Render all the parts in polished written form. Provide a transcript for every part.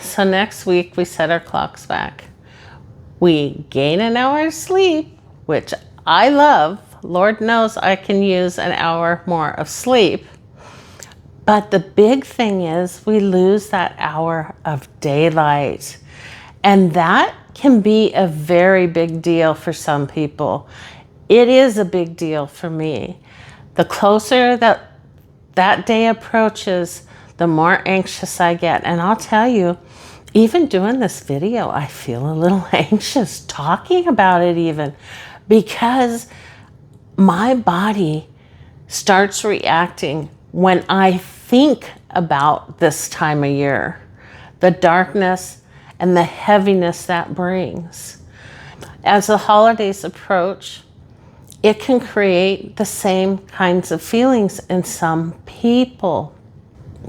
So next week we set our clocks back. We gain an hour of sleep, which I love. Lord knows I can use an hour more of sleep. But the big thing is we lose that hour of daylight. And that can be a very big deal for some people. It is a big deal for me. The closer that day approaches, the more anxious I get. And I'll tell you, even doing this video, I feel a little anxious talking about it even, because my body starts reacting when I think about this time of year, the darkness and the heaviness that brings. As the holidays approach, it can create the same kinds of feelings in some people.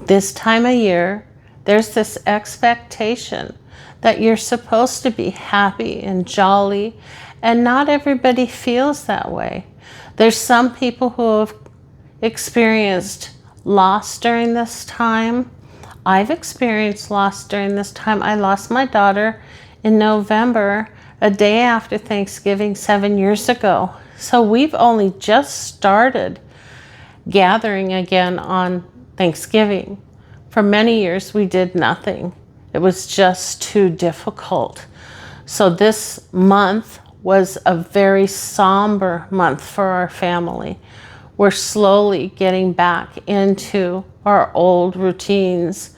This time of year, there's this expectation that you're supposed to be happy and jolly, and not everybody feels that way. There's some people who have experienced loss during this time. I've experienced loss during this time. I lost my daughter in November, a day after Thanksgiving 7 years ago. So we've only just started gathering again on Thanksgiving. For many years, we did nothing. It was just too difficult. So this month was a very somber month for our family. We're slowly getting back into our old routines,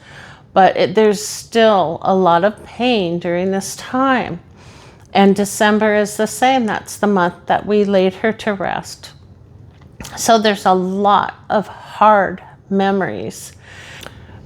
but there's still a lot of pain during this time. And December is the same. That's the month that we laid her to rest. So there's a lot of hard memories.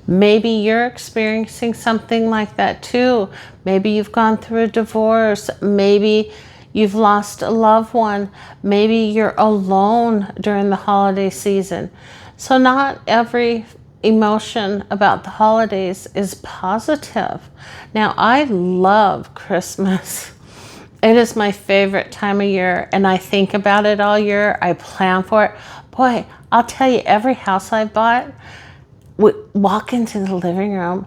Maybe you're experiencing something like that too. Maybe you've gone through a divorce. Maybe you've lost a loved one. Maybe you're alone during the holiday season. So not every emotion about the holidays is positive. Now, I love Christmas. It is my favorite time of year, and I think about it all year. I plan for it. Boy, I'll tell you, every house I bought, walk into the living room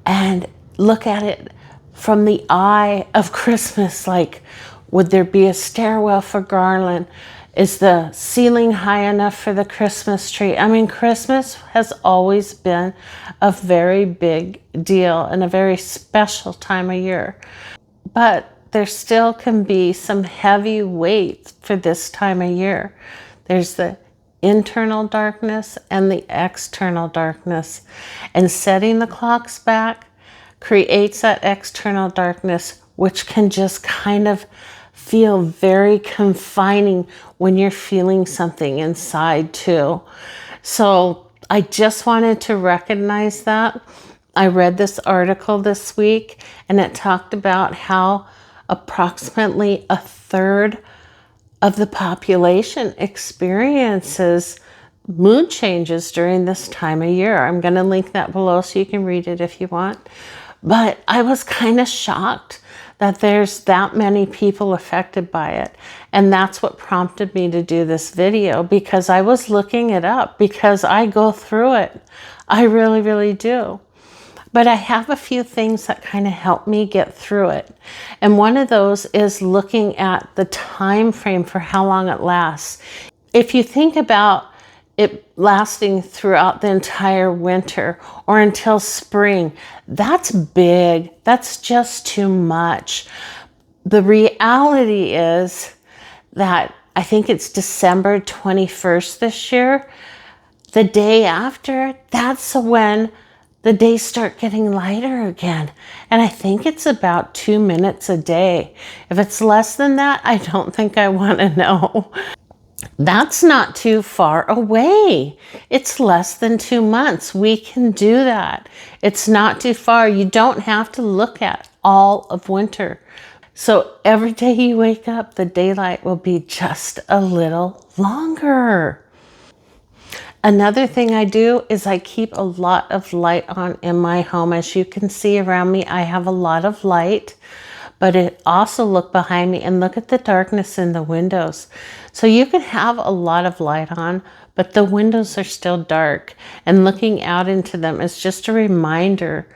and look at it from the eye of Christmas. Like, would there be a stairwell for garland? Is the ceiling high enough for the Christmas tree? I mean, Christmas has always been a very big deal and a very special time of year. But there still can be some heavy weight for this time of year. There's the internal darkness and the external darkness. And setting the clocks back creates that external darkness, which can just kind of feel very confining when you're feeling something inside too. So I just wanted to recognize that. I read this article this week, and it talked about how approximately a third of the population experiences mood changes during this time of year. I'm going to link that below so you can read it if you want. But I was kind of shocked that there's that many people affected by it. And that's what prompted me to do this video, because I was looking it up, because I go through it. I really, really do. But I have a few things that kind of help me get through it. And one of those is looking at the time frame for how long it lasts. If you think about it lasting throughout the entire winter or until spring, that's big. That's just too much. The reality is that I think it's December 21st this year. The day after, that's when the days start getting lighter again. And I think it's about 2 minutes a day. If it's less than that, I don't think I want to know. That's not too far away. It's less than 2 months. We can do that. It's not too far. You don't have to look at all of winter. So every day you wake up, the daylight will be just a little longer. Another thing I do is I keep a lot of light on in my home. As you can see around me, I have a lot of light, but also look behind me and look at the darkness in the windows. So you can have a lot of light on, but the windows are still dark, and looking out into them is just a reminder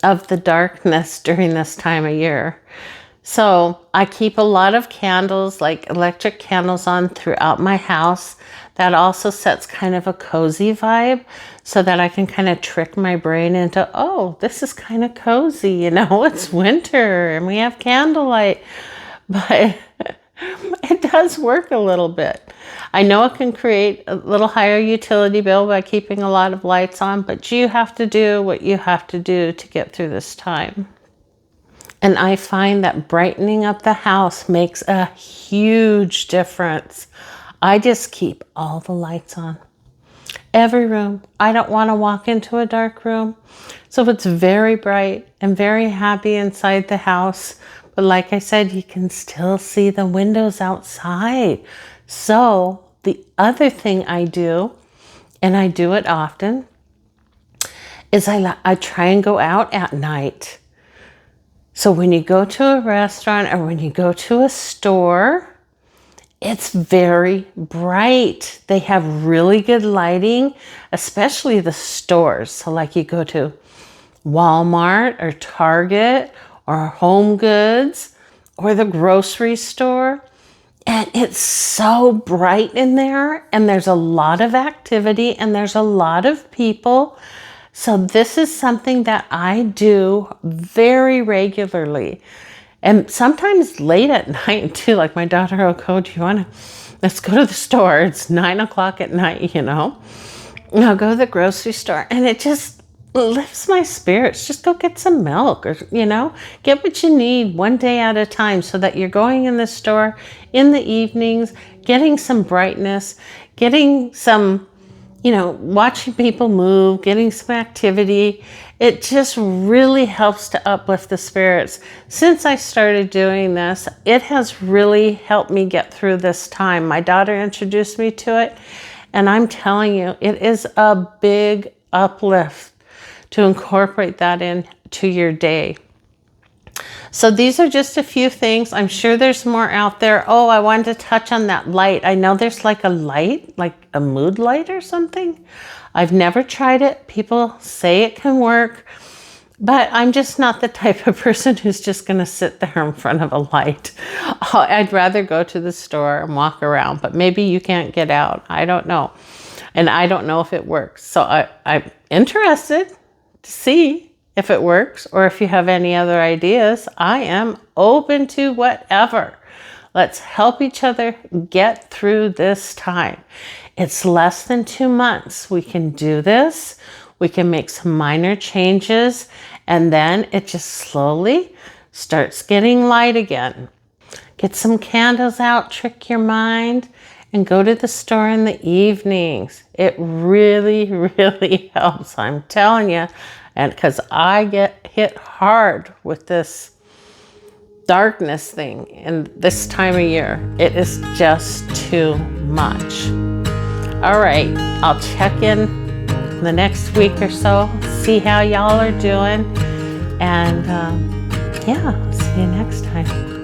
of the darkness during this time of year. So I keep a lot of candles, like electric candles, on throughout my house. That also sets kind of a cozy vibe so that I can kind of trick my brain into, oh, this is kind of cozy, you know, it's winter and we have candlelight. But it does work a little bit. I know it can create a little higher utility bill by keeping a lot of lights on, but you have to do what you have to do to get through this time. And I find that brightening up the house makes a huge difference. I just keep all the lights on. Every room. I don't want to walk into a dark room. So it's very bright and very happy inside the house. But like I said, you can still see the windows outside. So the other thing I do, and I do it often, is I try and go out at night. So when you go to a restaurant or when you go to a store, it's very bright. They have really good lighting, especially the stores. So like you go to Walmart or Target or Home Goods or the grocery store, and it's so bright in there, and there's a lot of activity and there's a lot of people. So this is something that I do very regularly. And sometimes late at night too, like my daughter will go, let's go to the store. It's 9 o'clock at night, you know. And I'll go to the grocery store and it just lifts my spirits. Just go get some milk or, you know, get what you need one day at a time so that you're going in the store in the evenings, getting some brightness, getting some, you know, watching people move, getting some activity. It just really helps to uplift the spirits. Since I started doing this, it has really helped me get through this time. My daughter introduced me to it, and I'm telling you, it is a big uplift to incorporate that into your day. So these are just a few things. I'm sure there's more out there. Oh, I wanted to touch on that light. I know there's like a light, like a mood light or something. I've never tried it. People say it can work, but I'm just not the type of person who's just going to sit there in front of a light. I'd rather go to the store and walk around, but maybe you can't get out. I don't know. And I don't know if it works. So I'm interested to see if it works, or if you have any other ideas. I am open to whatever. Let's help each other get through this time. It's less than 2 months. We can do this. We can make some minor changes, and then it just slowly starts getting light again. Get some candles out, trick your mind, and go to the store in the evenings. It really, really helps. I'm telling you. And because I get hit hard with this darkness thing in this time of year, it is just too much. All right, I'll check in the next week or so, see how y'all are doing, and yeah, I'll see you next time.